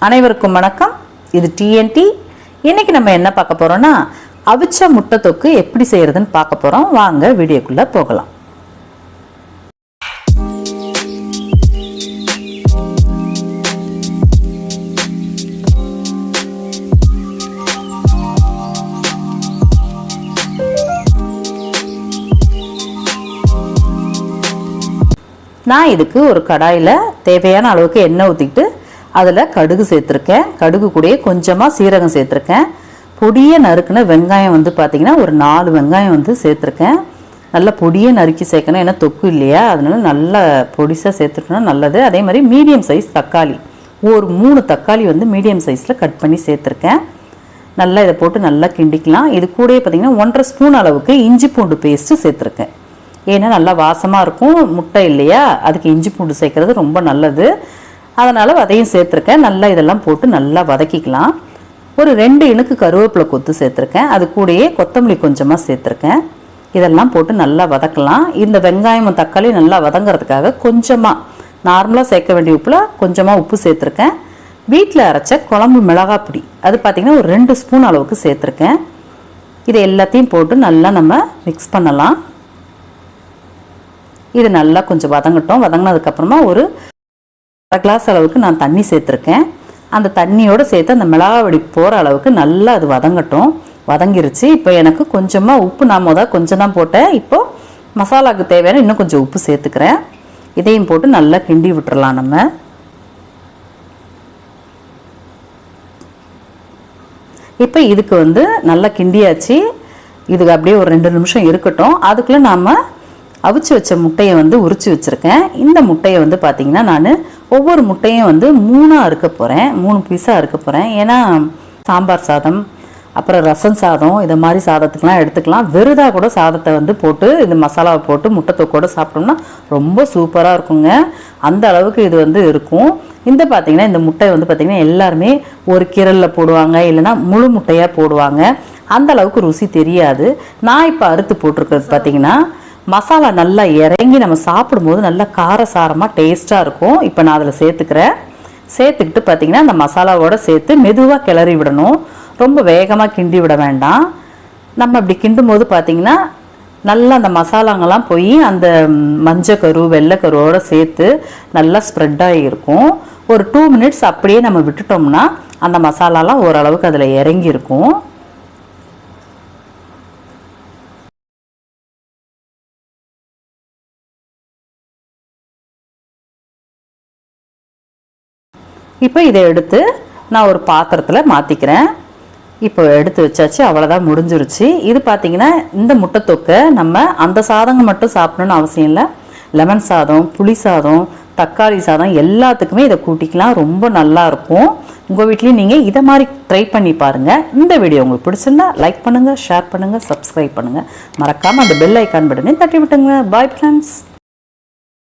அனைவருக்கும் வணக்கம். இது டிஎன்டி. இன்னைக்கு நம்ம என்ன பார்க்க போறோம்னா அவிச்ச முட்டை தொக்கு எப்படி செய்யறதுன்னு பார்க்க போறோம். வாங்க வீடியோக்குள்ள போகலாம். நான் இதுக்கு ஒரு கடாயில் தேவையான அளவுக்கு எண்ணெய் ஊற்றிக்கிட்டு அதில் கடுகு சேர்த்துருக்கேன். கடுகு கூடயே கொஞ்சமாக சீரகம் சேர்த்துருக்கேன். பொடியை நறுக்குன வெங்காயம் வந்து பார்த்திங்கன்னா ஒரு 4 வெங்காயம் வந்து சேர்த்துருக்கேன். நல்லா பொடியை நறுக்கி சேர்க்கணும், ஏன்னா தொக்கு இல்லையா, அதனால நல்லா பொடிசாக சேர்த்துக்கணும், நல்லது. அதே மாதிரி மீடியம் சைஸ் தக்காளி, ஒரு 3 தக்காளி வந்து மீடியம் சைஸில் கட் பண்ணி சேர்த்துருக்கேன். நல்லா இதை போட்டு நல்லா கிண்டிக்கலாம். இது கூடயே பார்த்திங்கன்னா 1.5 ஸ்பூன் அளவுக்கு இஞ்சி பூண்டு பேஸ்ட்டு சேர்த்துருக்கேன். ஏன்னா நல்லா வாசமாக இருக்கும், முட்டை இல்லையா, அதுக்கு இஞ்சி பூண்டு சேர்க்குறது ரொம்ப நல்லது. அதனால் அதையும் சேர்த்துருக்கேன். நல்லா இதெல்லாம் போட்டு நல்லா வதக்கிக்கலாம். ஒரு 2 இனுக்கு கருவேப்பிலை கொத்து சேர்த்துருக்கேன். அது கூடயே கொத்தமல்லி கொஞ்சமாக சேர்த்துருக்கேன். இதெல்லாம் போட்டு நல்லா வதக்கலாம். இந்த வெங்காயமும் தக்காளி நல்லா வதங்கிறதுக்காக கொஞ்சமாக நார்மலாக சேர்க்க வேண்டிய உப்பில் கொஞ்சமாக உப்பு சேர்த்துருக்கேன். வீட்டில் அரைச்ச குழம்பு மிளகாய் பொடி அது பார்த்திங்கன்னா ஒரு 2 ஸ்பூன் அளவுக்கு சேர்த்துருக்கேன். இதை எல்லாத்தையும் போட்டு நல்லா நம்ம மிக்ஸ் பண்ணலாம். இது நல்லா கொஞ்சம் வதங்கட்டும். வதங்கினதுக்கப்புறமா ஒரு 1/2 கிளாஸ் அளவுக்கு நான் தண்ணி சேர்த்துருக்கேன். அந்த தண்ணியோடு சேர்த்து அந்த மிளகாய் வடி போகிற அளவுக்கு நல்லா அது வதங்கட்டும். வதங்கிருச்சு. இப்போ எனக்கு கொஞ்சமாக உப்பு நான் கொஞ்சம் தான் போட்டேன். இப்போது மசாலாவுக்கு தேவையான இன்னும் கொஞ்சம் உப்பு சேர்த்துக்கிறேன். இதையும் போட்டு நல்லா கிண்டி விட்டுறலாம். நம்ம இப்போ இதுக்கு வந்து நல்லா கிண்டியாச்சு. இதுக்கு அப்படியே ஒரு 2 நிமிஷம் இருக்கட்டும். அதுக்குள்ளே நாம் அவிச்சு வச்ச முட்டையை வந்து உரிச்சு வச்சுருக்கேன். இந்த முட்டையை வந்து பார்த்திங்கன்னா நான் ஒவ்வொரு முட்டையும் வந்து 3 அறுக்க போகிறேன், 3 பீஸாக அறுக்க போகிறேன். ஏன்னா சாம்பார் சாதம், அப்புறம் ரசம் சாதம், இதை மாதிரி சாதத்துக்கெலாம் எடுத்துக்கலாம். வெறுதாக கூட சாதத்தை வந்து போட்டு இந்த மசாலாவை போட்டு முட்டை தொக்கோடு சாப்பிட்டோம்னா ரொம்ப சூப்பராக இருக்குங்க. அந்த அளவுக்கு இது வந்து இருக்கும். இந்த பார்த்திங்கன்னா இந்த முட்டை வந்து பார்த்திங்கன்னா எல்லாருமே ஒரு கிரலில் போடுவாங்க, இல்லைன்னா முழு முட்டையாக போடுவாங்க. அந்த அளவுக்கு ருசி தெரியாது. நான் இப்போ அறுத்து போட்டிருக்கிறது பார்த்திங்கன்னா மசாலா நல்லா இறங்கி நம்ம சாப்பிடும்போது நல்லா காரசாரமாக டேஸ்ட்டாக இருக்கும். இப்போ நான் அதில் சேர்த்துக்கிறேன். சேர்த்துக்கிட்டு பார்த்திங்கன்னா அந்த மசாலாவோடு சேர்த்து மெதுவாக கிளறி விடணும். ரொம்ப வேகமாக கிண்டி விட வேண்டாம். நம்ம இப்படி கிண்டும் போது பார்த்திங்கன்னா நல்லா அந்த மசாலாங்கெல்லாம் போய் அந்த மஞ்சக்கரு வெள்ளைக்கருவோடு சேர்த்து நல்லா ஸ்ப்ரெட் ஆகியிருக்கும். ஒரு 2 மினிட்ஸ் அப்படியே நம்ம விட்டுட்டோம்னா அந்த மசாலாலாம் ஓரளவுக்கு அதில் இறங்கியிருக்கும். இப்போ இதை எடுத்து நான் ஒரு பாத்திரத்தில் மாற்றிக்கிறேன். இப்போ எடுத்து வச்சாச்சு, அவ்வளோதான், முடிஞ்சிருச்சு. இது பார்த்திங்கன்னா இந்த முட்டை தொக்கை நம்ம அந்த சாதங்க மட்டும் சாப்பிடணுன்னு அவசியம் இல்லை. லெமன் சாதம், புளி சாதம், தக்காளி சாதம் எல்லாத்துக்குமே இதை கூட்டிக்கலாம். ரொம்ப நல்லாயிருக்கும். உங்கள் வீட்லேயும் நீங்கள் இதை மாதிரி ட்ரை பண்ணி பாருங்கள். இந்த வீடியோ உங்களுக்கு பிடிச்சிருந்தா லைக் பண்ணுங்கள், ஷேர் பண்ணுங்கள், சப்ஸ்கிரைப் பண்ணுங்கள். மறக்காமல் அந்த பெல் ஐக்கான் பட்டனை தட்டி விட்டுங்க. Bye friends.